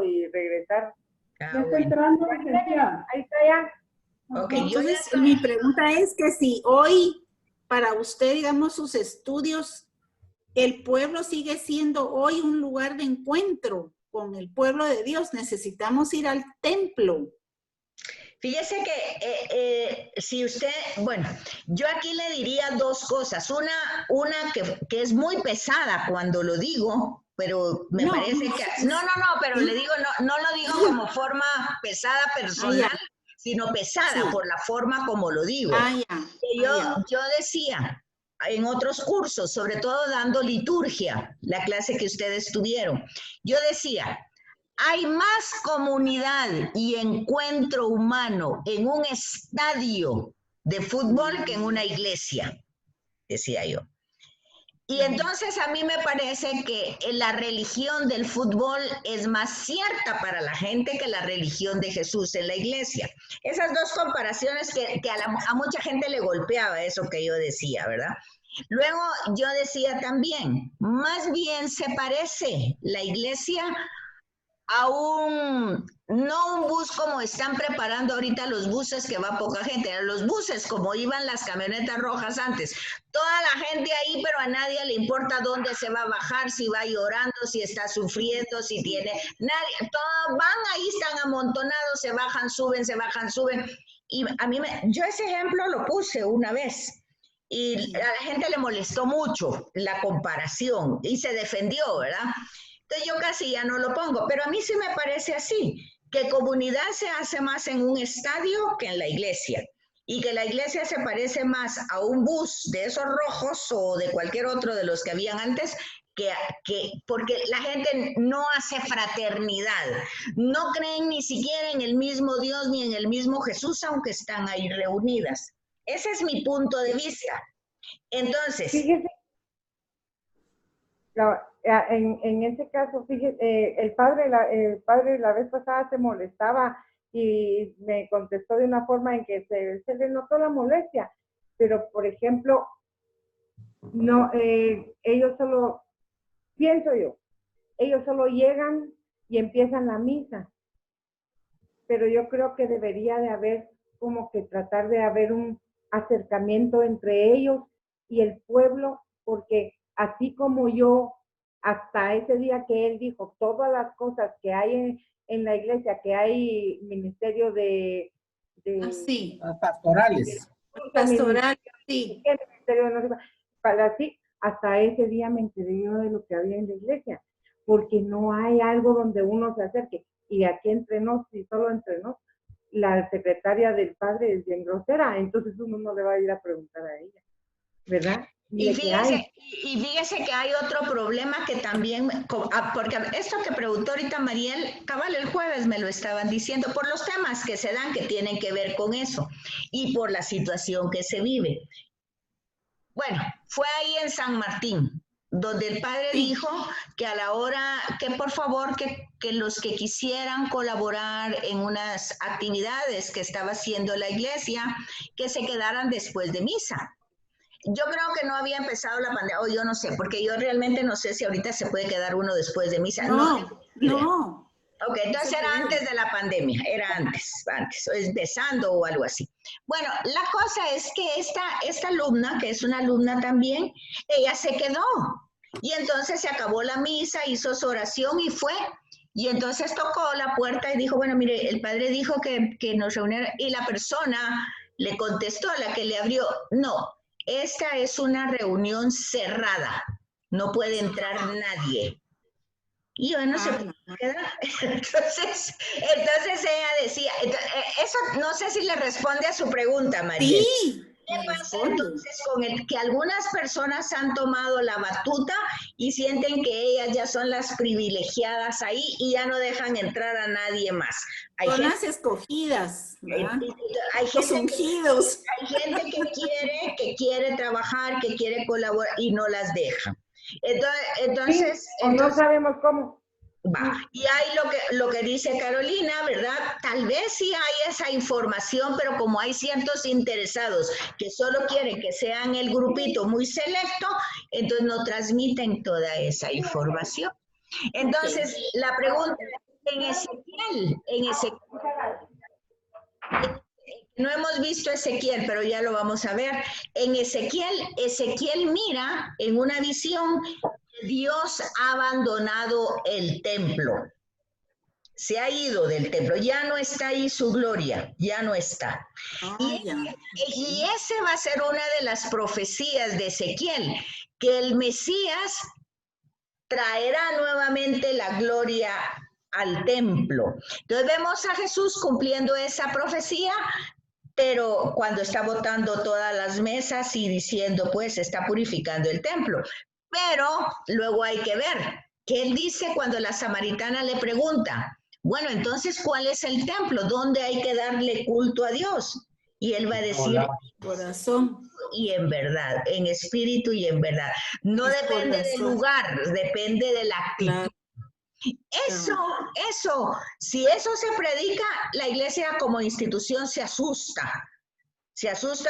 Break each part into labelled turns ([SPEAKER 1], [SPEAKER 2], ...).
[SPEAKER 1] y regresar.
[SPEAKER 2] Ah,
[SPEAKER 1] Ya está
[SPEAKER 2] bueno.
[SPEAKER 1] entrando, licenciada. Ahí está ya.
[SPEAKER 2] Ok,
[SPEAKER 3] Entonces, mi pregunta es que si hoy, para usted, digamos, sus estudios, el pueblo sigue siendo hoy un lugar de encuentro con el pueblo de Dios. Necesitamos ir al templo.
[SPEAKER 2] Fíjese que si usted, bueno, yo aquí le diría dos cosas. Una que es muy pesada cuando lo digo, pero me parece que... No, pero le digo, no lo digo como forma pesada personal, sino pesada por la forma como lo digo. Yo decía en otros cursos, sobre todo dando liturgia, la clase que ustedes tuvieron, yo decía... Hay más comunidad y encuentro humano en un estadio de fútbol que en una iglesia, decía yo. Y entonces a mí me parece que la religión del fútbol es más cierta para la gente que la religión de Jesús en la iglesia. Esas dos comparaciones que a mucha gente le golpeaba eso que yo decía, ¿verdad? Luego yo decía también, más bien se parece la iglesia a no un bus como están preparando ahorita los buses que va poca gente, los buses como iban las camionetas rojas antes, toda la gente ahí, pero a nadie le importa dónde se va a bajar, si va llorando, si está sufriendo, si tiene, nadie, todos van ahí, están amontonados, se bajan, suben, y a mí, yo ese ejemplo lo puse una vez, y a la gente le molestó mucho la comparación, y se defendió, ¿verdad? Entonces yo casi ya no lo pongo, pero a mí sí me parece así, que comunidad se hace más en un estadio que en la iglesia, y que la iglesia se parece más a un bus de esos rojos o de cualquier otro de los que habían antes, porque la gente no hace fraternidad, no creen ni siquiera en el mismo Dios ni en el mismo Jesús, aunque están ahí reunidas. Ese es mi punto de vista. Entonces...
[SPEAKER 1] Fíjese, en ese caso, fíjese, el padre la vez pasada se molestaba y me contestó de una forma en que se le notó la molestia, pero por ejemplo, no, ellos solo, pienso yo, ellos solo llegan y empiezan la misa, pero yo creo que debería de haber como que tratar de haber un acercamiento entre ellos y el pueblo, porque así como yo, hasta ese día que él dijo todas las cosas que hay en la iglesia, que hay ministerio de
[SPEAKER 3] pastorales. Pastoral, sí.
[SPEAKER 1] Para así, hasta ese día me enteré yo de lo que había en la iglesia, porque no hay algo donde uno se acerque. Y aquí entre nos, y solo entre nos, la secretaria del padre es bien grosera, entonces uno no le va a ir a preguntar a ella, ¿verdad?
[SPEAKER 2] Y fíjese que hay otro problema que también, porque esto que preguntó ahorita Mariel, cabal el jueves me lo estaban diciendo, por los temas que se dan que tienen que ver con eso y por la situación que se vive. Bueno, fue ahí en San Martín, donde el padre dijo que a la hora, que por favor, que los que quisieran colaborar en unas actividades que estaba haciendo la iglesia, que se quedaran después de misa. Yo creo que no había empezado la pandemia, o yo no sé, porque yo realmente no sé si ahorita se puede quedar uno después de misa. No. Ok, entonces era antes de la pandemia, era antes, empezando o algo así. Bueno, la cosa es que esta alumna, que es una alumna también, ella se quedó. Y entonces se acabó la misa, hizo su oración y fue. Y entonces tocó la puerta y dijo, bueno, mire, el padre dijo que nos reuniera. Y la persona le contestó, a la que le abrió, no, esta es una reunión cerrada, no puede entrar nadie. Y yo no sé por qué. Entonces ella decía, eso no sé si le responde a su pregunta, María.
[SPEAKER 3] Sí.
[SPEAKER 2] ¿Qué pasa entonces con el que algunas personas han tomado la batuta y sienten que ellas ya son las privilegiadas ahí y ya no dejan entrar a nadie más?
[SPEAKER 3] Son las escogidas, ¿verdad?
[SPEAKER 2] Hay
[SPEAKER 3] los ungidos.
[SPEAKER 2] Hay gente que quiere trabajar, que quiere colaborar y no las dejan. Entonces
[SPEAKER 1] no sabemos cómo.
[SPEAKER 2] Va. Y hay lo que dice Carolina, ¿verdad? Tal vez sí hay esa información, pero como hay ciertos interesados que solo quieren que sean el grupito muy selecto, entonces no transmiten toda esa información. Entonces, la pregunta, en Ezequiel, no hemos visto Ezequiel, pero ya lo vamos a ver. En Ezequiel mira en una visión que Dios ha abandonado el templo. Se ha ido del templo, ya no está ahí su gloria, ya no está. Y ese va a ser una de las profecías de Ezequiel, que el Mesías traerá nuevamente la gloria al templo. Entonces vemos a Jesús cumpliendo esa profecía, pero cuando está botando todas las mesas y diciendo, pues, está purificando el templo. Pero luego hay que ver qué él dice cuando la samaritana le pregunta, bueno, entonces, ¿cuál es el templo? ¿Dónde hay que darle culto a Dios? Y él va a decir,
[SPEAKER 3] corazón
[SPEAKER 2] y en verdad, en espíritu y en verdad. No depende del lugar, depende de la actitud. Claro. Eso, si eso se predica, la iglesia como institución se asusta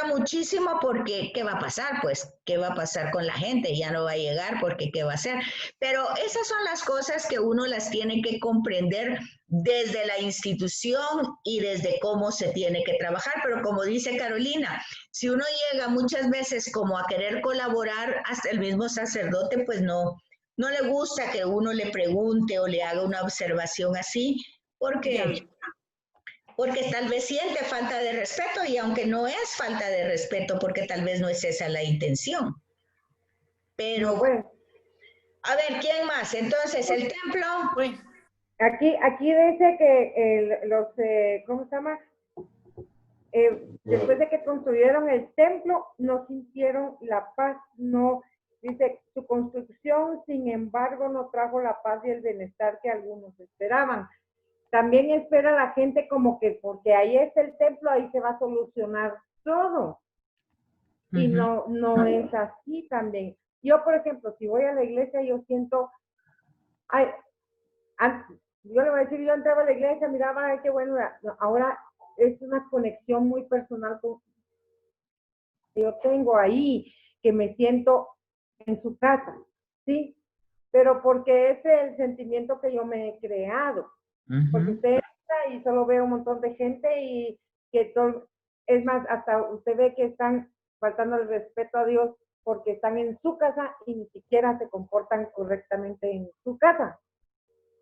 [SPEAKER 2] muchísimo porque ¿qué va a pasar? Pues, ¿qué va a pasar con la gente? Ya no va a llegar porque ¿qué va a hacer? Pero esas son las cosas que uno las tiene que comprender desde la institución y desde cómo se tiene que trabajar. Pero como dice Carolina, si uno llega muchas veces como a querer colaborar, hasta el mismo sacerdote, pues no le gusta que uno le pregunte o le haga una observación así, porque tal vez siente falta de respeto, y aunque no es falta de respeto, porque tal vez no es esa la intención. Pero,
[SPEAKER 1] no, bueno.
[SPEAKER 2] A ver, ¿quién más? Entonces, el templo.
[SPEAKER 1] Bueno. Aquí dice que ¿cómo se llama? Después de que construyeron el templo, no sintieron la paz, no, dice, su construcción, sin embargo, no trajo la paz y el bienestar que algunos esperaban. También espera la gente como que porque ahí está el templo, ahí se va a solucionar todo. Y no es así también. Yo, por ejemplo, si voy a la iglesia, yo siento, yo le voy a decir, yo entraba a la iglesia, miraba, ay, qué bueno, ahora es una conexión muy personal que yo tengo ahí, que me siento en su casa, ¿sí? Pero porque es el sentimiento que yo me he creado. Porque usted entra y solo ve un montón de gente y que todo, es más, hasta usted ve que están faltando el respeto a Dios porque están en su casa y ni siquiera se comportan correctamente en su casa,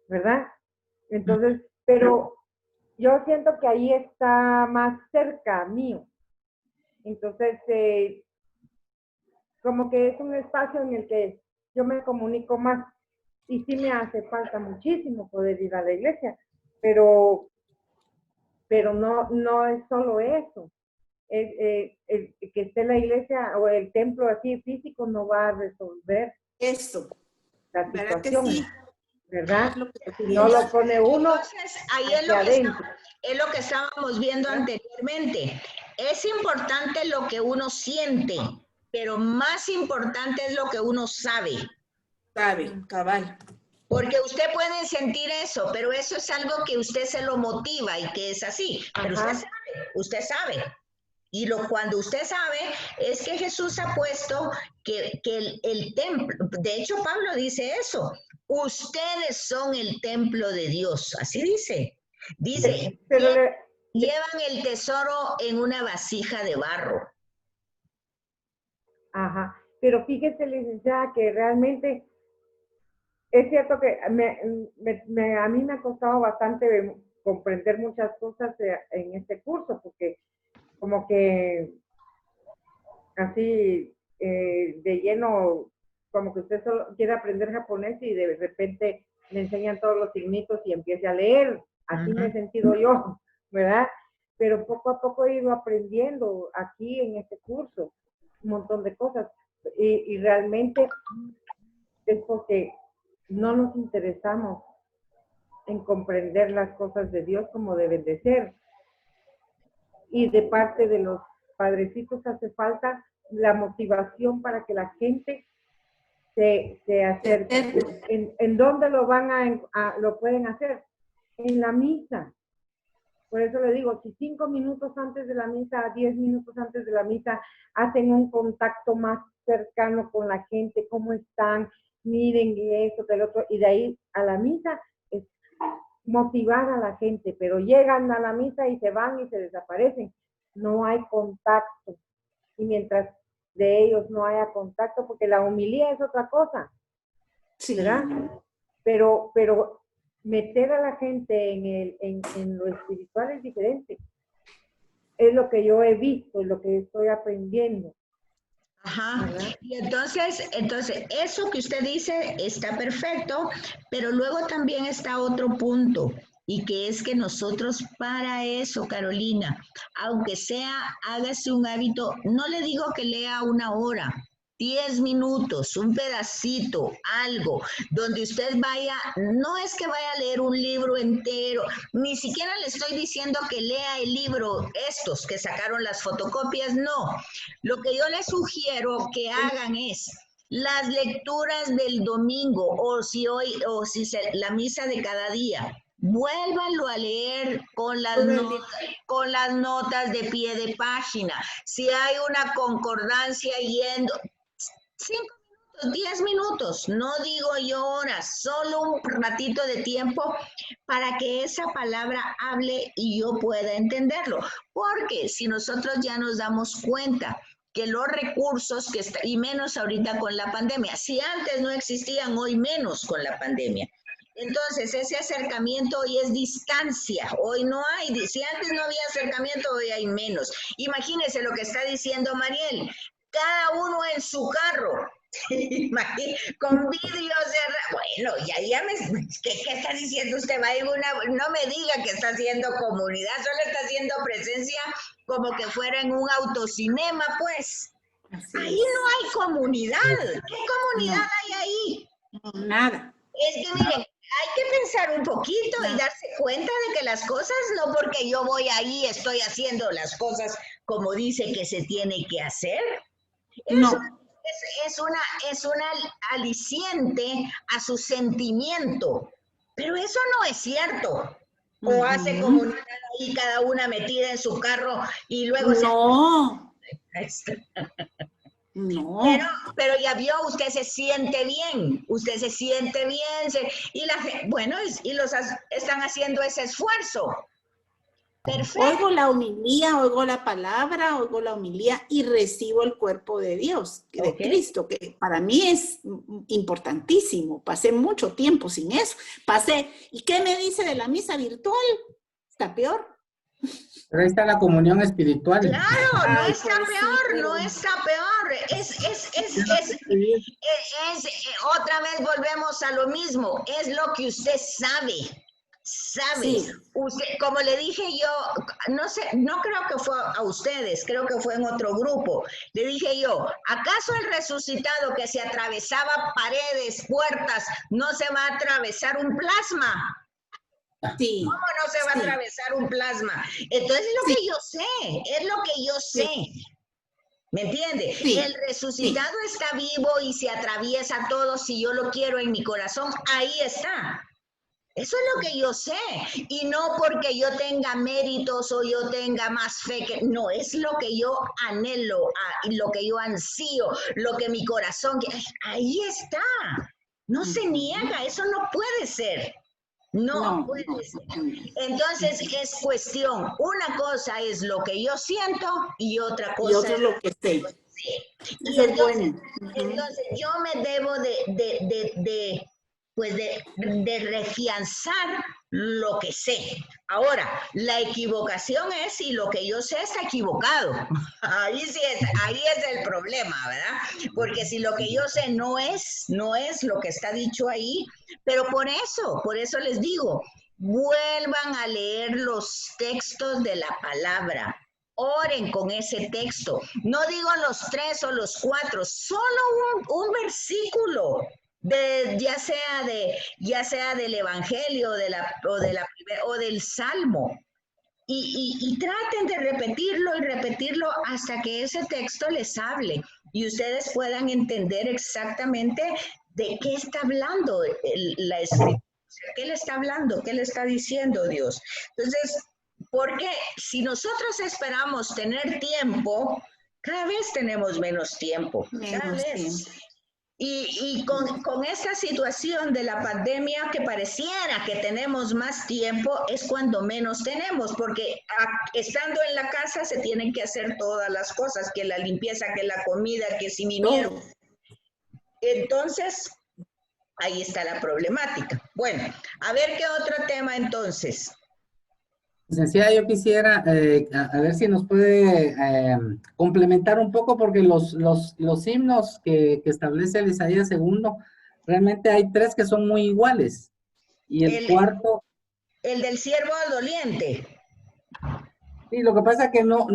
[SPEAKER 1] ¿verdad? Entonces, pero yo siento que ahí está más cerca mío. Entonces, como que es un espacio en el que yo me comunico más y sí me hace falta muchísimo poder ir a la iglesia, pero no es solo eso. Que esté la iglesia o el templo así físico no va a resolver
[SPEAKER 3] eso.
[SPEAKER 1] la situación,
[SPEAKER 3] sí?
[SPEAKER 1] ¿verdad? Si no lo pone uno.
[SPEAKER 2] Entonces, ahí es lo que estábamos viendo anteriormente. Es importante lo que uno siente, pero más importante es lo que uno sabe.
[SPEAKER 3] Sabe, cabal.
[SPEAKER 2] Porque usted puede sentir eso, pero eso es algo que usted se lo motiva y que es así. Pero usted sabe. Y cuando usted sabe es que Jesús ha puesto que el templo, de hecho Pablo dice eso, ustedes son el templo de Dios, así dice. Dice, llevan el tesoro en una vasija de barro.
[SPEAKER 1] Ajá, pero fíjese, licenciada, que realmente es cierto que a mí me ha costado bastante comprender muchas cosas en este curso, porque como que así de lleno, como que usted solo quiere aprender japonés y de repente le enseñan todos los signitos y empiece a leer. Así me he sentido yo, ¿verdad? Pero poco a poco he ido aprendiendo aquí en este curso un montón de cosas y realmente es porque no nos interesamos en comprender las cosas de Dios como deben de ser. Y de parte de los padrecitos hace falta la motivación para que la gente se acerque. ¿En dónde lo lo pueden hacer? En la misa. Por eso le digo, si 5 minutos antes de la misa, 10 minutos antes de la misa, hacen un contacto más cercano con la gente, cómo están, miren esto, que el otro, y de ahí a la misa, es motivar a la gente, pero llegan a la misa y se van y se desaparecen. No hay contacto. Y mientras de ellos no haya contacto, porque la homilía es otra cosa,
[SPEAKER 3] Sí.
[SPEAKER 1] ¿verdad? Pero meter a la gente en lo espiritual es diferente. Es lo que yo he visto, es lo que estoy aprendiendo.
[SPEAKER 2] Ajá.
[SPEAKER 1] ¿Verdad?
[SPEAKER 2] Y entonces, eso que usted dice está perfecto, pero luego también está otro punto, y que es que nosotros para eso, Carolina, aunque sea, hágase un hábito, no le digo que lea 1 hora, 10 minutos, un pedacito, algo, donde usted vaya, no es que vaya a leer un libro entero, ni siquiera le estoy diciendo que lea el libro, estos que sacaron las fotocopias, no. Lo que yo les sugiero que hagan es las lecturas del domingo, o si la misa de cada día. Vuélvanlo a leer con las notas de pie de página. Si hay una concordancia yendo, 5 minutos, 10 minutos, no digo yo horas, solo un ratito de tiempo para que esa palabra hable y yo pueda entenderlo. Porque si nosotros ya nos damos cuenta que los recursos y menos ahorita con la pandemia, si antes no existían, hoy menos con la pandemia. Entonces, ese acercamiento hoy es distancia, hoy no hay, si antes no había acercamiento, hoy hay menos. Imagínense lo que está diciendo Mariel, cada uno en su carro, con vidrios bueno, ¿qué está diciendo usted? No me diga que está haciendo comunidad, solo está haciendo presencia como que fuera en un autocinema, pues. Ahí no hay comunidad. ¿Qué comunidad hay ahí?
[SPEAKER 3] Nada.
[SPEAKER 2] Es que miren, hay que pensar un poquito y darse cuenta de que las cosas, no porque yo voy ahí, estoy haciendo las cosas como dice que se tiene que hacer.
[SPEAKER 3] No.
[SPEAKER 2] Es una aliciente a su sentimiento, pero eso no es cierto. O hace comunidad ahí cada una metida en su carro y luego
[SPEAKER 3] no.
[SPEAKER 2] Pero ya vio, usted se siente bien, y los están haciendo ese esfuerzo. Perfecto.
[SPEAKER 3] Oigo la homilía, oigo la palabra, oigo la homilía y recibo el cuerpo de Dios, de Cristo, que para mí es importantísimo. Pasé mucho tiempo sin eso. ¿Y qué me dice de la misa virtual? Está peor.
[SPEAKER 4] Pero ahí está la comunión espiritual.
[SPEAKER 2] Claro, no está peor, no está peor. Otra vez volvemos a lo mismo, es lo que usted sabe. Sí. Usted, como le dije yo, no sé, no creo que fue a ustedes, creo que fue en otro grupo. Le dije yo, ¿acaso el resucitado que se atravesaba paredes, puertas, no se va a atravesar un plasma?
[SPEAKER 3] Sí.
[SPEAKER 2] ¿Cómo no se va a atravesar un plasma? Entonces es lo que yo sé, ¿me entiende?
[SPEAKER 3] Sí.
[SPEAKER 2] El resucitado está vivo y se atraviesa todo. Si yo lo quiero en mi corazón, ahí está. Eso es lo que yo sé, y no porque yo tenga méritos o yo tenga más fe, no, es lo que yo anhelo, lo que yo ansío, lo que mi corazón, ahí está, no se niega, eso no puede ser. No puede ser. Entonces es cuestión, una cosa es lo que yo siento y otra cosa
[SPEAKER 3] y otro es lo que sé.
[SPEAKER 2] Sí.
[SPEAKER 3] Y entonces
[SPEAKER 2] yo me debo de refianzar lo que sé. Ahora, la equivocación es si lo que yo sé está equivocado. Ahí es el problema, ¿verdad? Porque si lo que yo sé no es lo que está dicho ahí, pero por eso les digo, vuelvan a leer los textos de la palabra. Oren con ese texto. No digo los 3 o los 4, solo un versículo. Ya sea del Evangelio o del Salmo, y traten de repetirlo hasta que ese texto les hable y ustedes puedan entender exactamente de qué está hablando la Escritura, qué le está hablando, qué le está diciendo Dios. Entonces, porque si nosotros esperamos tener tiempo, cada vez tenemos menos tiempo, cada vez. Y con esta situación de la pandemia que pareciera que tenemos más tiempo, es cuando menos tenemos, porque estando en la casa se tienen que hacer todas las cosas, que la limpieza, que la comida, que si vinieron. Entonces, ahí está la problemática. Bueno, a ver qué otro tema entonces.
[SPEAKER 4] Licenciada, yo quisiera a ver si nos puede complementar un poco, porque los himnos que establece el Isaías segundo, realmente hay 3 que son muy iguales. Y el cuarto...
[SPEAKER 2] El del siervo doliente.
[SPEAKER 4] Sí, lo que pasa es que no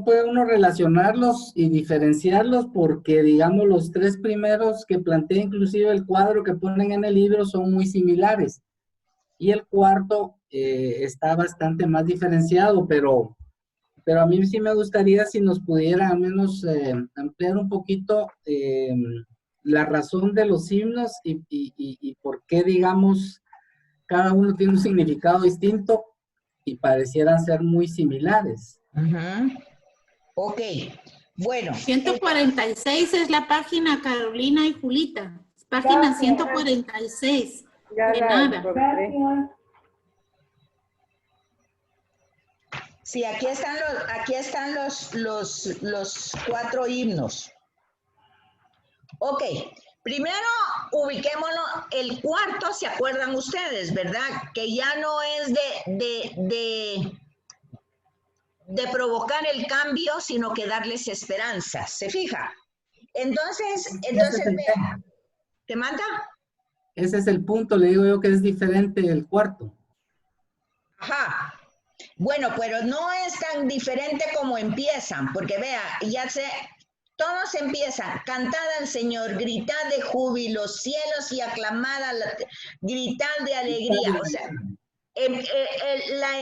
[SPEAKER 4] puede uno relacionarlos y diferenciarlos, porque, digamos, los 3 primeros que plantea inclusive el cuadro que ponen en el libro son muy similares. Y el cuarto está bastante más diferenciado, pero a mí sí me gustaría si nos pudiera al menos ampliar un poquito la razón de los himnos y por qué, digamos, cada uno tiene un significado distinto y parecieran ser muy similares.
[SPEAKER 2] Ok, bueno.
[SPEAKER 3] 146 es la página, Carolina y Julita. Página 146.
[SPEAKER 1] Ya
[SPEAKER 3] de
[SPEAKER 1] la
[SPEAKER 3] nada.
[SPEAKER 1] encontré.
[SPEAKER 2] Sí, aquí están los 4 himnos. Ok, primero ubiquémonos, el cuarto, ¿se acuerdan ustedes, verdad? Que ya no es de provocar el cambio, sino que darles esperanza, ¿se fija? Entonces vea, ¿te manda?
[SPEAKER 4] Ese es el punto, le digo yo, que es diferente del cuarto.
[SPEAKER 2] Ajá. Bueno, pero no es tan diferente como empiezan, porque vea, todos empiezan, cantad al Señor, gritad de júbilo, cielos, y aclamad, gritad de alegría. O sea,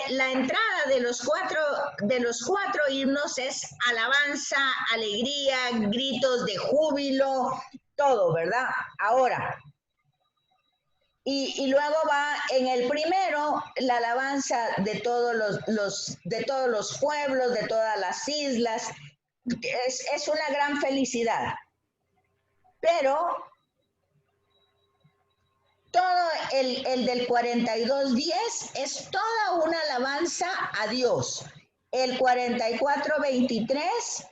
[SPEAKER 2] la entrada de los cuatro himnos es alabanza, alegría, gritos de júbilo, todo, ¿verdad? Ahora, y luego va en el primero la alabanza de todos los pueblos, de todas las islas. Es una gran felicidad. Pero todo el del 42:10 es toda una alabanza a Dios. El 44:23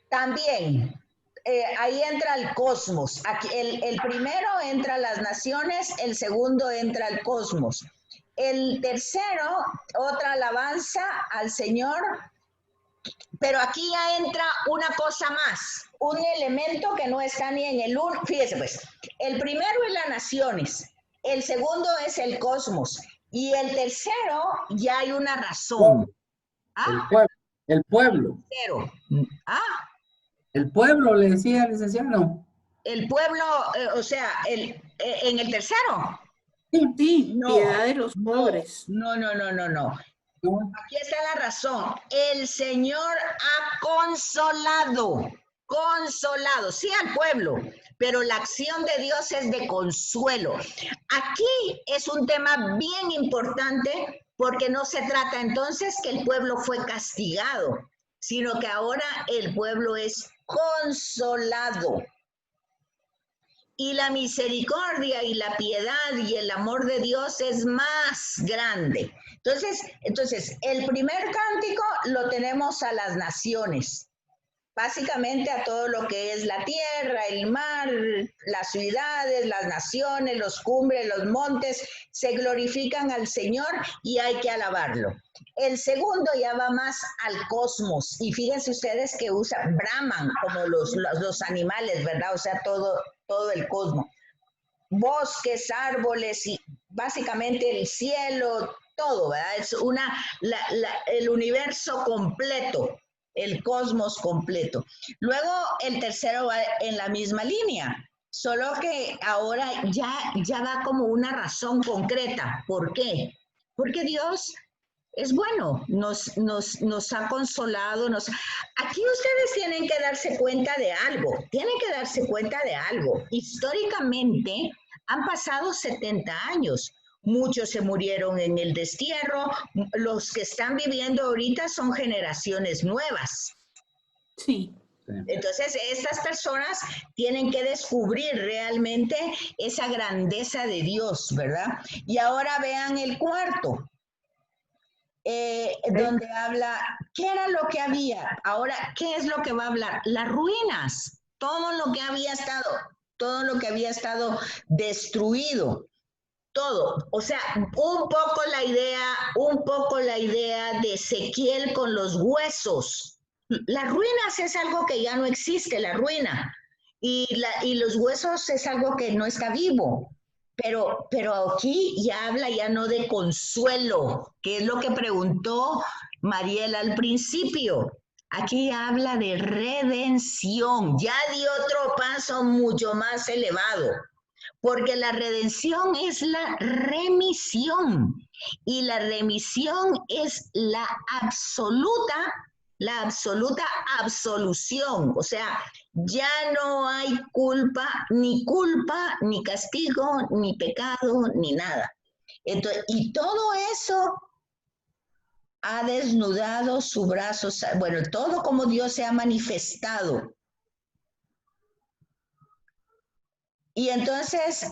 [SPEAKER 2] también. Ahí entra el cosmos. Aquí, el primero entra las naciones, el segundo entra el cosmos. El tercero, otra alabanza al Señor, pero aquí ya entra una cosa más, un elemento que no está ni en el uno. Fíjese pues, el primero es las naciones, el segundo es el cosmos, y el tercero ya hay una razón.
[SPEAKER 4] El pueblo.
[SPEAKER 2] Tercero. ¿Ah?
[SPEAKER 4] El pueblo, le decía, licenciado, no.
[SPEAKER 2] El pueblo, o sea, en el tercero.
[SPEAKER 3] Sí,
[SPEAKER 2] No,
[SPEAKER 3] piedad de los pobres.
[SPEAKER 2] No. Aquí está la razón. El Señor ha consolado, sí al pueblo, pero la acción de Dios es de consuelo. Aquí es un tema bien importante, porque no se trata entonces que el pueblo fue castigado, sino que ahora el pueblo es consolado. Y la misericordia y la piedad y el amor de Dios es más grande. Entonces, el primer cántico lo tenemos a las naciones, básicamente a todo lo que es la tierra, el mar, las ciudades, las naciones, los cumbres, los montes, se glorifican al Señor y hay que alabarlo. El segundo ya va más al cosmos, y fíjense ustedes que usa Brahman como los animales, ¿verdad? O sea, todo el cosmos. Bosques, árboles y básicamente el cielo, todo, ¿verdad? Es el universo completo, el cosmos completo. Luego el tercero va en la misma línea, solo que ahora ya va como una razón concreta. ¿Por qué? Porque Dios es bueno, nos ha consolado. Aquí ustedes tienen que darse cuenta de algo, Históricamente han pasado 70 años. Muchos se murieron en el destierro. Los que están viviendo ahorita son generaciones nuevas.
[SPEAKER 3] Sí.
[SPEAKER 4] Sí.
[SPEAKER 2] Entonces, estas personas tienen que descubrir realmente esa grandeza de Dios, ¿verdad? Y ahora vean el cuarto, donde habla, ¿qué era lo que había? Ahora, ¿qué es lo que va a hablar? Las ruinas, todo lo que había estado destruido. Todo, o sea, un poco la idea de Ezequiel con los huesos. Las ruinas es algo que ya no existe, la ruina, y los huesos es algo que no está vivo. Pero aquí ya habla ya no de consuelo, que es lo que preguntó Mariela al principio. Aquí habla de redención, ya dio otro paso mucho más elevado. Porque la redención es la remisión y la remisión es la absoluta absolución. O sea, ya no hay culpa, ni castigo, ni pecado, ni nada. Entonces, y todo eso ha desnudado su brazo, bueno, todo como Dios se ha manifestado. Y entonces,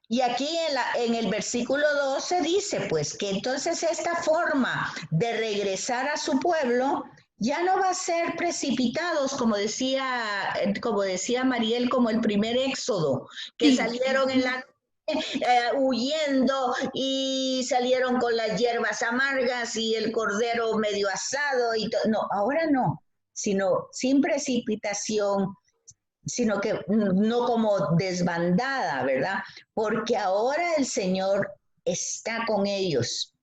[SPEAKER 2] y aquí en el versículo 12 dice, pues, que entonces esta forma de regresar a su pueblo ya no va a ser precipitados, como decía Mariel, como el primer éxodo, que
[SPEAKER 3] Sí.
[SPEAKER 2] salieron en la huyendo y salieron con las hierbas amargas y el cordero medio asado y todo. No, ahora no, sino sin precipitación, sino que no como desbandada, ¿verdad? Porque ahora el Señor está con ellos.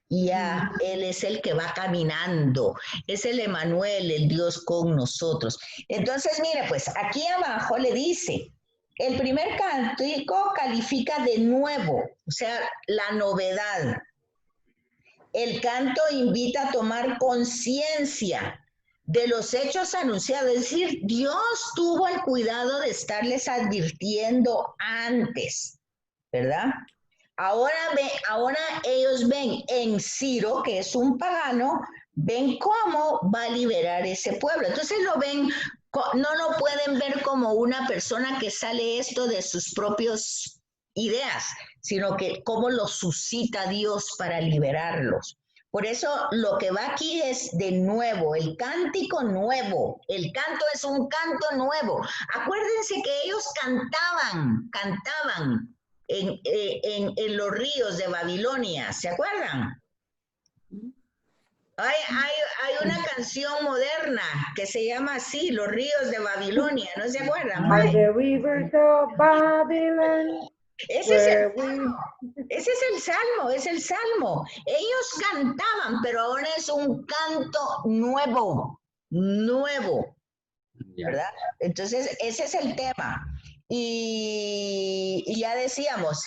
[SPEAKER 2] Y ya Él es el que va caminando, es el Emanuel, el Dios con nosotros. Entonces, mire, pues aquí abajo le dice, el primer cántico califica de nuevo, o sea, la novedad. El canto invita a tomar conciencia de los hechos anunciados, es decir, Dios tuvo el cuidado de estarles advirtiendo antes, ¿verdad? Ahora ellos ven en Ciro, que es un pagano, ven cómo va a liberar ese pueblo. Entonces lo ven, no lo pueden ver como una persona que sale esto de sus propias ideas, sino que cómo lo suscita Dios para liberarlos. Por eso lo que va aquí es de nuevo, el cántico nuevo. El canto es un canto nuevo. Acuérdense que ellos cantaban en los ríos de Babilonia, ¿se acuerdan? Hay una canción moderna que se llama así, Los ríos de Babilonia, ¿no se acuerdan?
[SPEAKER 1] By the rivers of Babylon.
[SPEAKER 2] Ese es el salmo. Ellos cantaban, pero ahora es un canto nuevo, ¿verdad? Entonces, ese es el tema. Y ya decíamos,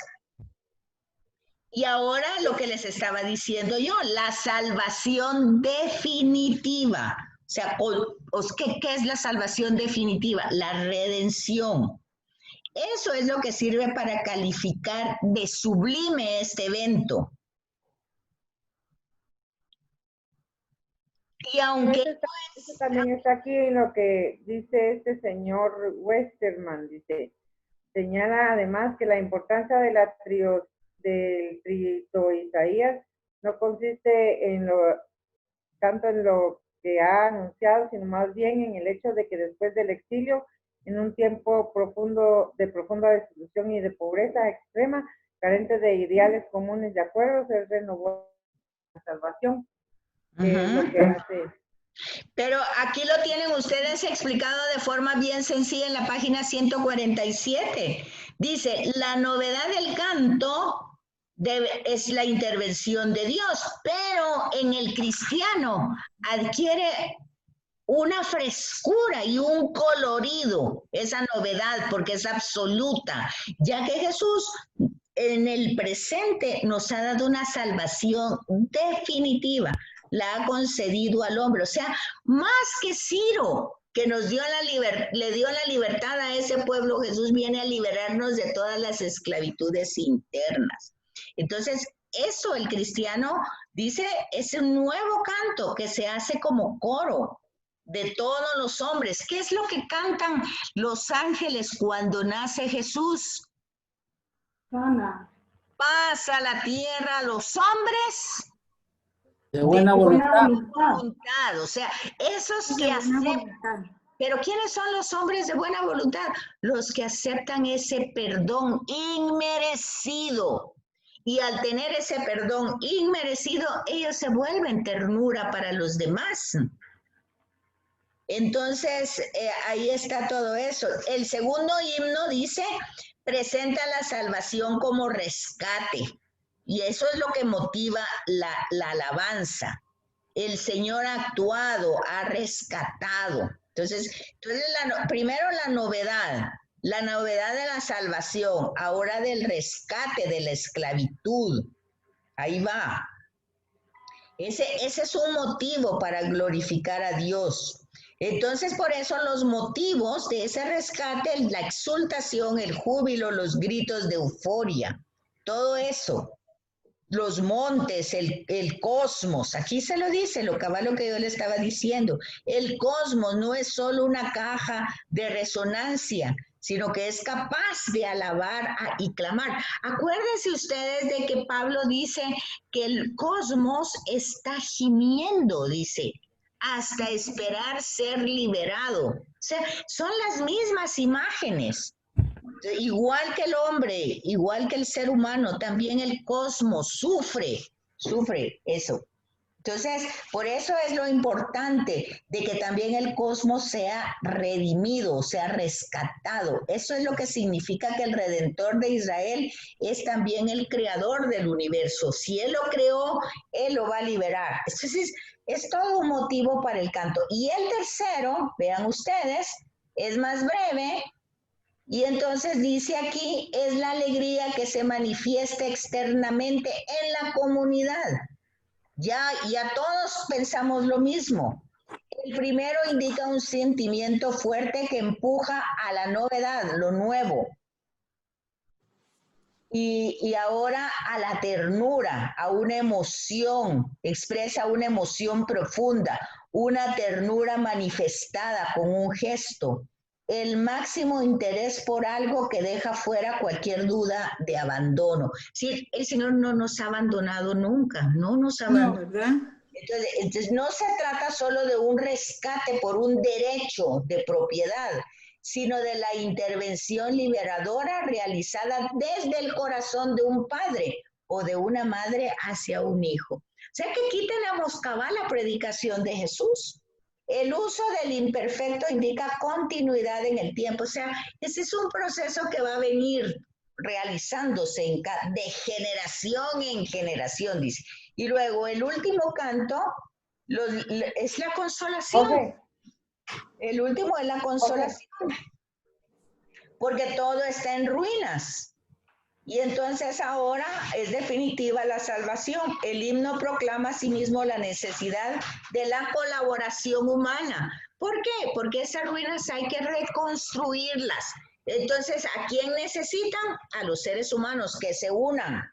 [SPEAKER 2] y ahora lo que les estaba diciendo yo, la salvación definitiva. O sea, ¿qué es la salvación definitiva? La redención. Eso es lo que sirve para calificar de sublime este evento. Y aunque...
[SPEAKER 1] Eso también está aquí en lo que dice este señor Westerman, dice, señala además que la importancia de del trito Isaías no consiste tanto en lo que ha anunciado, sino más bien en el hecho de que después del exilio, en un tiempo de profunda desilusión y de pobreza extrema, carente de ideales comunes de acuerdo, se renovó la salvación, que es lo que hace.
[SPEAKER 2] Pero aquí lo tienen ustedes explicado de forma bien sencilla en la página 147. Dice, la novedad del canto es la intervención de Dios, pero en el cristiano adquiere una frescura y un colorido, esa novedad, porque es absoluta, ya que Jesús en el presente nos ha dado una salvación definitiva, la ha concedido al hombre. O sea, más que Ciro, que le dio la libertad a ese pueblo, Jesús viene a liberarnos de todas las esclavitudes internas. Entonces, eso el cristiano dice, es un nuevo canto que se hace como coro de todos los hombres. ¿Qué es lo que cantan los ángeles cuando nace Jesús?
[SPEAKER 1] Sana.
[SPEAKER 2] Paz a la tierra a los hombres
[SPEAKER 4] De buena voluntad.
[SPEAKER 2] voluntad. O sea, esos que aceptan. Pero ¿quiénes son los hombres de buena voluntad? Los que aceptan ese perdón inmerecido. Y al tener ese perdón inmerecido, ellos se vuelven ternura para los demás. Entonces, ahí está todo eso. El segundo himno dice, presenta la salvación como rescate. Y eso es lo que motiva la alabanza. El Señor ha actuado, ha rescatado. Entonces primero la novedad de la salvación, ahora del rescate de la esclavitud. Ahí va. Ese es un motivo para glorificar a Dios. Entonces, por eso los motivos de ese rescate, la exultación, el júbilo, los gritos de euforia, todo eso. Los montes, el cosmos, aquí se lo dice, lo cabal que yo le estaba diciendo, el cosmos no es solo una caja de resonancia, sino que es capaz de alabar y clamar. Acuérdense ustedes de que Pablo dice que el cosmos está gimiendo, dice, hasta esperar ser liberado. O sea, son las mismas imágenes. Igual que el hombre, igual que el ser humano, también el cosmos sufre eso. Entonces, por eso es lo importante de que también el cosmos sea redimido, sea rescatado. Eso es lo que significa que el Redentor de Israel es también el creador del universo. Si Él lo creó, Él lo va a liberar. Entonces, es todo un motivo para el canto. Y el tercero, vean ustedes, es más breve. Y entonces dice aquí, es la alegría que se manifiesta externamente en la comunidad. Ya todos pensamos lo mismo. El primero indica un sentimiento fuerte que empuja a la novedad, lo nuevo. Y ahora a la ternura, a una emoción, expresa una emoción profunda, una ternura manifestada con un gesto. El máximo interés por algo que deja fuera cualquier duda de abandono. Sí, el Señor no nos ha abandonado nunca, no nos ha abandonado.
[SPEAKER 3] No, ¿verdad?
[SPEAKER 2] Entonces, no se trata solo de un rescate por un derecho de propiedad, sino de la intervención liberadora realizada desde el corazón de un padre o de una madre hacia un hijo. O sea que aquí tenemos cabal la predicación de Jesús. El uso del imperfecto indica continuidad en el tiempo. O sea, ese es un proceso que va a venir realizándose de generación en generación, dice. Y luego el último canto es la consolación.
[SPEAKER 1] Okay.
[SPEAKER 2] El último es la consolación. Okay. Porque todo está en ruinas. Y entonces ahora es definitiva la salvación. El himno proclama asimismo la necesidad de la colaboración humana. ¿Por qué? Porque esas ruinas hay que reconstruirlas. Entonces, ¿a quién necesitan? A los seres humanos que se unan,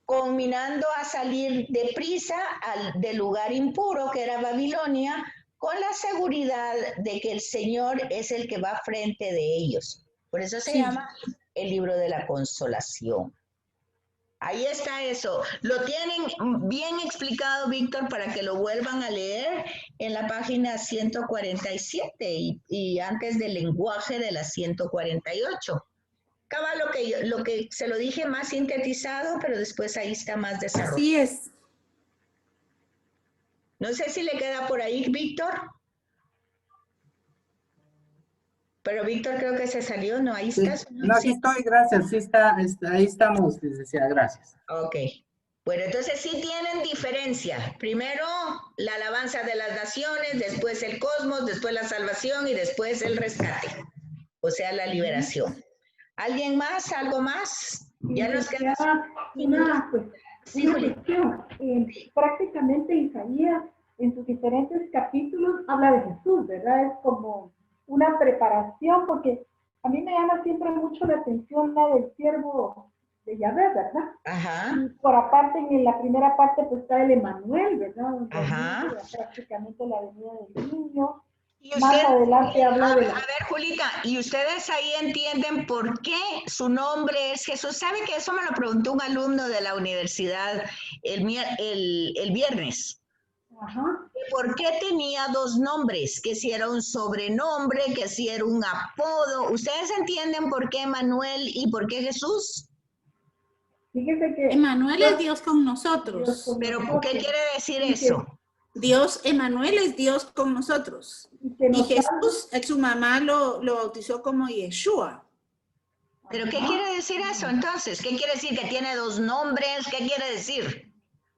[SPEAKER 2] combinando a salir deprisa del lugar impuro que era Babilonia, con la seguridad de que el Señor es el que va frente de ellos. Por eso se llama el libro de la consolación. Ahí está eso. Lo tienen bien explicado, Víctor, para que lo vuelvan a leer en la página 147 y antes del lenguaje de la 148. Acaba lo que se lo dije más sintetizado, pero después ahí está más desarrollado.
[SPEAKER 3] Así es.
[SPEAKER 2] No sé si le queda por ahí, Víctor. Pero Víctor creo que se salió, ¿no? Ahí estás.
[SPEAKER 4] Sí. No, aquí estoy, gracias. Sí ahí estamos, licenciada, gracias.
[SPEAKER 2] Ok. Bueno, entonces sí tienen diferencia. Primero la alabanza de las naciones, después el cosmos, después la salvación y después el rescate. O sea, la liberación. ¿Alguien más? ¿Algo más? Ya nos queda
[SPEAKER 1] una cuestión. Prácticamente Isaías en sus diferentes capítulos habla de Jesús, ¿verdad? Es como una preparación, porque a mí me llama siempre mucho la atención la del siervo de Yahvé, ¿verdad?
[SPEAKER 2] Ajá.
[SPEAKER 5] Y por aparte, en la primera parte, pues está el Emanuel, ¿verdad? Donde
[SPEAKER 2] Ajá.
[SPEAKER 5] anuncia prácticamente la venida del niño.
[SPEAKER 2] Y
[SPEAKER 5] Más
[SPEAKER 2] usted,
[SPEAKER 5] adelante habla de
[SPEAKER 2] a
[SPEAKER 5] la...
[SPEAKER 2] ver, Julita, y ustedes ahí entienden por qué su nombre es Jesús. ¿Sabe que eso me lo preguntó un alumno de la universidad el viernes?
[SPEAKER 5] Ajá.
[SPEAKER 2] ¿Por qué tenía dos nombres? Que si era un sobrenombre, que si era un apodo. ¿Ustedes entienden por qué Manuel y por qué Jesús?
[SPEAKER 5] Fíjese que...
[SPEAKER 3] Emmanuel es Dios con
[SPEAKER 5] Dios
[SPEAKER 3] nosotros.
[SPEAKER 5] con
[SPEAKER 2] Pero,
[SPEAKER 5] nosotros.
[SPEAKER 2] ¿qué quiere decir
[SPEAKER 5] Y que-
[SPEAKER 2] eso?
[SPEAKER 3] Dios, Emmanuel es Dios con nosotros.
[SPEAKER 5] y que
[SPEAKER 3] Y
[SPEAKER 5] nos
[SPEAKER 3] Jesús, su mamá lo bautizó como Yeshua.
[SPEAKER 2] ¿Pero qué
[SPEAKER 5] Ajá.
[SPEAKER 2] quiere decir eso entonces? ¿Qué quiere decir que tiene dos nombres? ¿Qué quiere decir?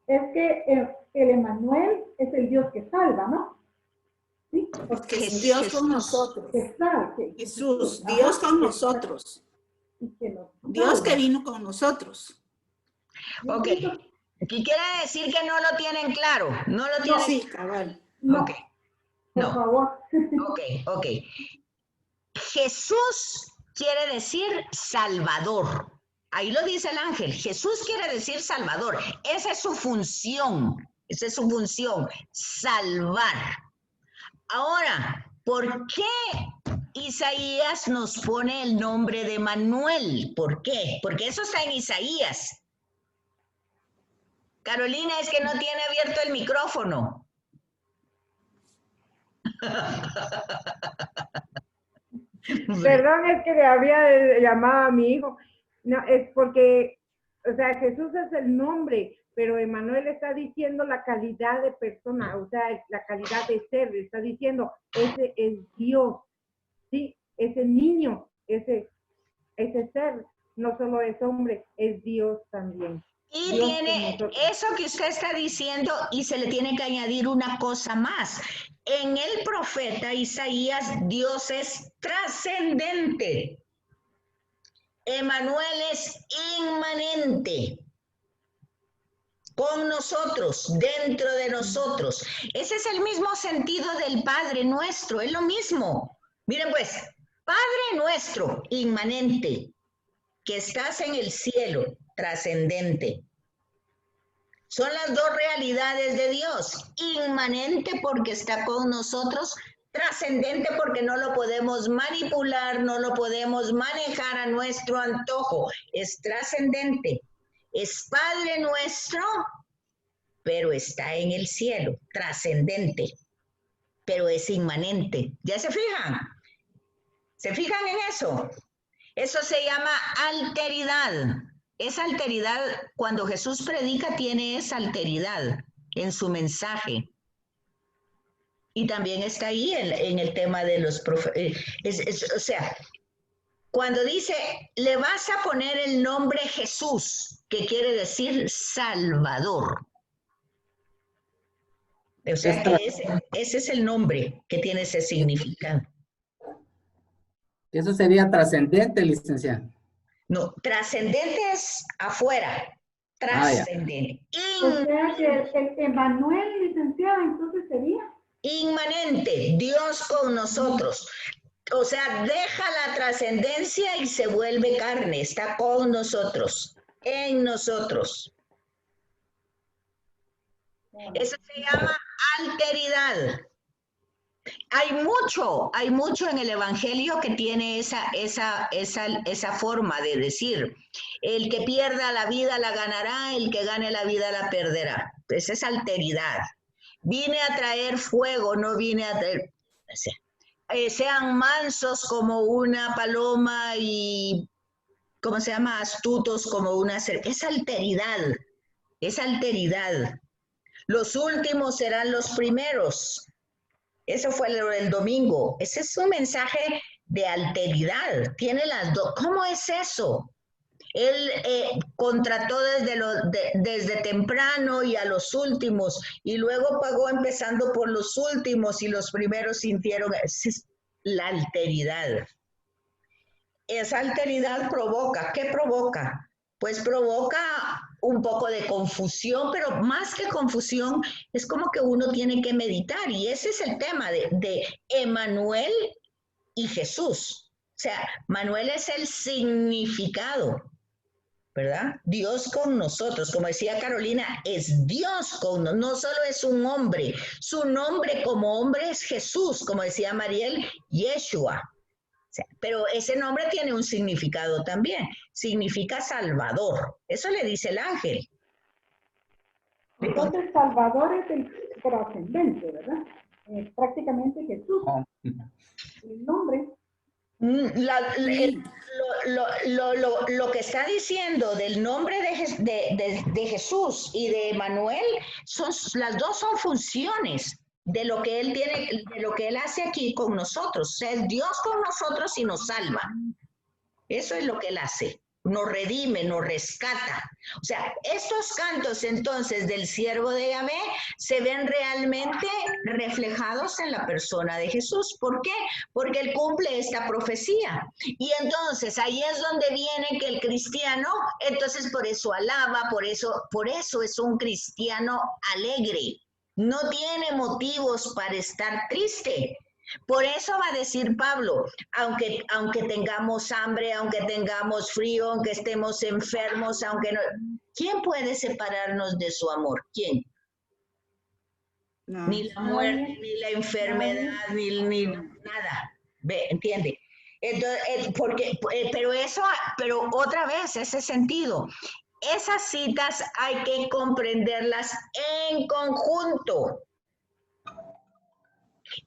[SPEAKER 5] Es que el Emanuel es el Dios que salva, ¿no? ¿Sí?
[SPEAKER 3] Porque es
[SPEAKER 2] Jesús.
[SPEAKER 3] Dios con nosotros.
[SPEAKER 5] Que salva.
[SPEAKER 3] Jesús,
[SPEAKER 5] Ajá.
[SPEAKER 3] Dios con nosotros.
[SPEAKER 5] Y que nos
[SPEAKER 3] Dios
[SPEAKER 5] salva.
[SPEAKER 3] que vino con nosotros.
[SPEAKER 2] Ok. ¿Qué quiere decir que no lo tienen claro? No lo tienen.
[SPEAKER 3] Sí, cabal.
[SPEAKER 5] No,
[SPEAKER 2] Ok.
[SPEAKER 5] por
[SPEAKER 2] No.
[SPEAKER 5] favor.
[SPEAKER 2] Ok. Jesús quiere decir Salvador. Ahí lo dice el ángel. Jesús quiere decir Salvador. Esa es su función. Esa es su función. Salvar. Ahora, ¿por qué Isaías nos pone el nombre de Manuel? ¿Por qué? Porque eso está en Isaías. Carolina, es que no tiene abierto el micrófono.
[SPEAKER 1] Perdón, es que le había llamado a mi hijo. No, es porque, o sea, Jesús es el nombre, pero Emmanuel está diciendo la calidad de persona, o sea, la calidad de ser, está diciendo, ese es Dios, ¿sí? Ese niño, ese ser, no solo es hombre, es Dios también.
[SPEAKER 2] Y
[SPEAKER 1] Dios
[SPEAKER 2] tiene eso que usted está diciendo y se le tiene que añadir una cosa más. En el profeta Isaías, Dios es trascendente. Emmanuel es inmanente. Con nosotros, dentro de nosotros. Ese es el mismo sentido del Padre nuestro, es lo mismo. Miren pues, Padre nuestro, inmanente, que estás en el cielo, trascendente. Son las dos realidades de Dios, inmanente porque está con nosotros, trascendente porque no lo podemos manipular, no lo podemos manejar a nuestro antojo, es trascendente. Es Padre nuestro, pero está en el cielo, trascendente, pero es inmanente. ¿Ya se fijan? ¿Se fijan en eso? Eso se llama alteridad. Esa alteridad, cuando Jesús predica, tiene esa alteridad en su mensaje. Y también está ahí en el tema de los profetas. O sea, cuando dice, le vas a poner el nombre Jesús, que quiere decir Salvador. O sea, que ese es el nombre que tiene ese significado.
[SPEAKER 4] Eso sería trascendente, licenciado.
[SPEAKER 2] No, trascendente es afuera. Trascendente.
[SPEAKER 5] O sea que el Emanuel, licenciada, entonces sería...
[SPEAKER 2] Inmanente, Dios con nosotros. O sea, deja la trascendencia y se vuelve carne, está con nosotros, en nosotros. Eso se llama alteridad. Hay mucho en el Evangelio que tiene esa forma de decir. El que pierda la vida la ganará, el que gane la vida la perderá. Esa es alteridad. Vine a traer fuego, no vine a traer... O sea, sean mansos como una paloma y, ¿cómo se llama? Astutos como una serpiente. Es alteridad, es alteridad. Los últimos serán los primeros. Eso fue el domingo. Ese es un mensaje de alteridad. Tiene las dos. ¿Cómo es eso? Él contrató desde temprano y a los últimos, y luego pagó empezando por los últimos, y los primeros sintieron la alteridad. Esa alteridad provoca, ¿qué provoca? Pues provoca un poco de confusión, pero más que confusión, es como que uno tiene que meditar, y ese es el tema de Emmanuel y Jesús. O sea, Manuel es el significado. ¿verdad? Dios con nosotros, como decía Carolina, es Dios con nosotros, no solo es un hombre, su nombre como hombre es Jesús, como decía Mariel, Yeshua. O sea, pero ese nombre tiene un significado también, significa Salvador, eso le dice el ángel.
[SPEAKER 5] Entonces, Salvador es el trascendente, ¿verdad? Prácticamente Jesús. El nombre.
[SPEAKER 2] Lo que está diciendo del nombre de Jesús y de Emanuel, las dos son funciones de lo que él tiene, de lo que él hace aquí con nosotros. O sea, es Dios con nosotros y nos salva. Eso es lo que él hace. Nos redime, nos rescata. O sea, estos cantos entonces del siervo de Yahvé se ven realmente reflejados en la persona de Jesús. ¿Por qué? Porque él cumple esta profecía. Y entonces ahí es donde viene que el cristiano, entonces por eso alaba, por eso es un cristiano alegre. No tiene motivos para estar triste. Por eso va a decir Pablo, aunque tengamos hambre, aunque tengamos frío, aunque estemos enfermos, aunque no, ¿quién puede separarnos de su amor? ¿Quién? No, ni la muerte, ni la enfermedad, ni nada. ¿Ve? ¿Entiende? Entonces, pero otra vez, ese sentido. Esas citas hay que comprenderlas en conjunto.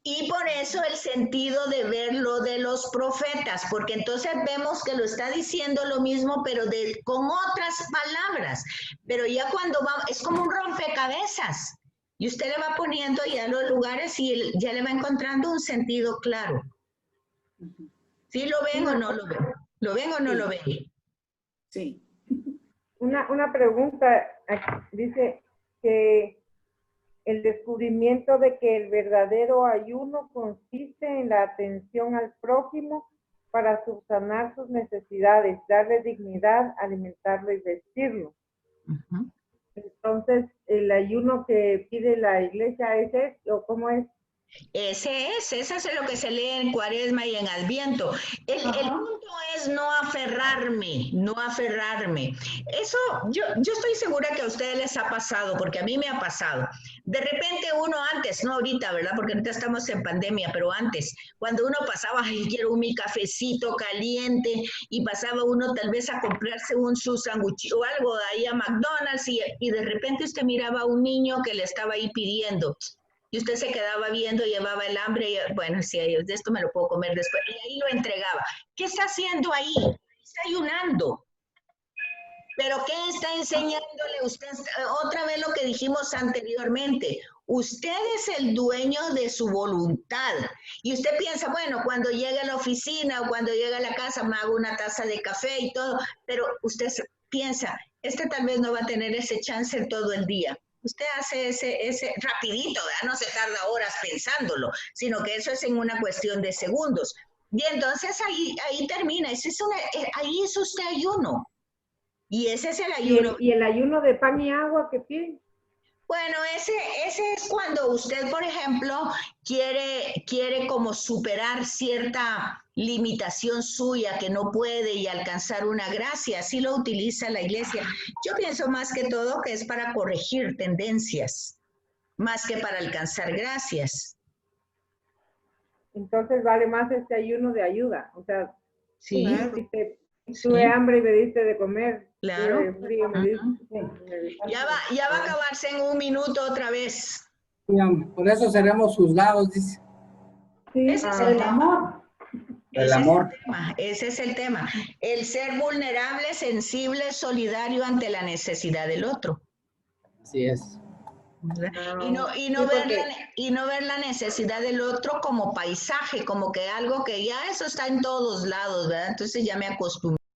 [SPEAKER 2] Y por eso el sentido de ver lo de los profetas, porque entonces vemos que lo está diciendo lo mismo, pero con otras palabras. Pero ya cuando va, es como un rompecabezas. Y usted le va poniendo ya los lugares y ya le va encontrando un sentido claro. ¿Sí lo ven o no lo ven? ¿Lo ven o no lo ven?
[SPEAKER 3] Sí.
[SPEAKER 1] Una pregunta, dice que el descubrimiento de que el verdadero ayuno consiste en la atención al prójimo para subsanar sus necesidades, darle dignidad, alimentarlo y vestirlo. Uh-huh. Entonces, ¿el ayuno que pide la iglesia es ese o cómo es?
[SPEAKER 2] Ese es lo que se lee en Cuaresma y en Adviento. El punto es no aferrarme. Eso, yo estoy segura que a ustedes les ha pasado, porque a mí me ha pasado. De repente uno antes, no ahorita, ¿verdad? Porque ahorita estamos en pandemia, pero antes, cuando uno pasaba, ay, quiero mi cafecito caliente, y pasaba uno tal vez a comprarse su sanguchito o algo de ahí a McDonald's, y de repente usted miraba a un niño que le estaba ahí pidiendo. Y usted se quedaba viendo, llevaba el hambre, y bueno, sí, de esto me lo puedo comer después. Y ahí lo entregaba. ¿Qué está haciendo ahí? Está ayunando. ¿Pero qué está enseñándole usted? Otra vez lo que dijimos anteriormente. Usted es el dueño de su voluntad. Y usted piensa, bueno, cuando llegue a la oficina o cuando llegue a la casa me hago una taza de café y todo. Pero usted piensa, tal vez no va a tener ese chance todo el día. Usted hace ese rapidito, ¿verdad? No se tarda horas pensándolo, sino que eso es en una cuestión de segundos. Y entonces ahí termina, ahí hizo usted ayuno. Y ese es el ayuno.
[SPEAKER 1] ¿Y el ayuno de pan y agua que pide?
[SPEAKER 2] Bueno, ese es cuando usted, por ejemplo, quiere como superar cierta limitación suya que no puede y alcanzar una gracia. Así lo utiliza la iglesia. Yo pienso más que todo que es para corregir tendencias, más que para alcanzar gracias.
[SPEAKER 1] Entonces vale más este ayuno de ayuda. O sea,
[SPEAKER 2] sí.
[SPEAKER 1] Tuve hambre y me diste de comer.
[SPEAKER 2] Claro.
[SPEAKER 1] Tuve frío, me diste,
[SPEAKER 2] ya va a acabarse en un minuto otra vez.
[SPEAKER 4] Por eso seremos juzgados, dice.
[SPEAKER 5] Sí,
[SPEAKER 2] ese es
[SPEAKER 5] el amor.
[SPEAKER 4] El amor.
[SPEAKER 2] Ese es el tema. El ser vulnerable, sensible, solidario ante la necesidad del otro.
[SPEAKER 4] Así es.
[SPEAKER 2] Y no ver la necesidad del otro como paisaje, como que algo que ya eso está en todos lados, ¿verdad? Entonces ya me acostumbré.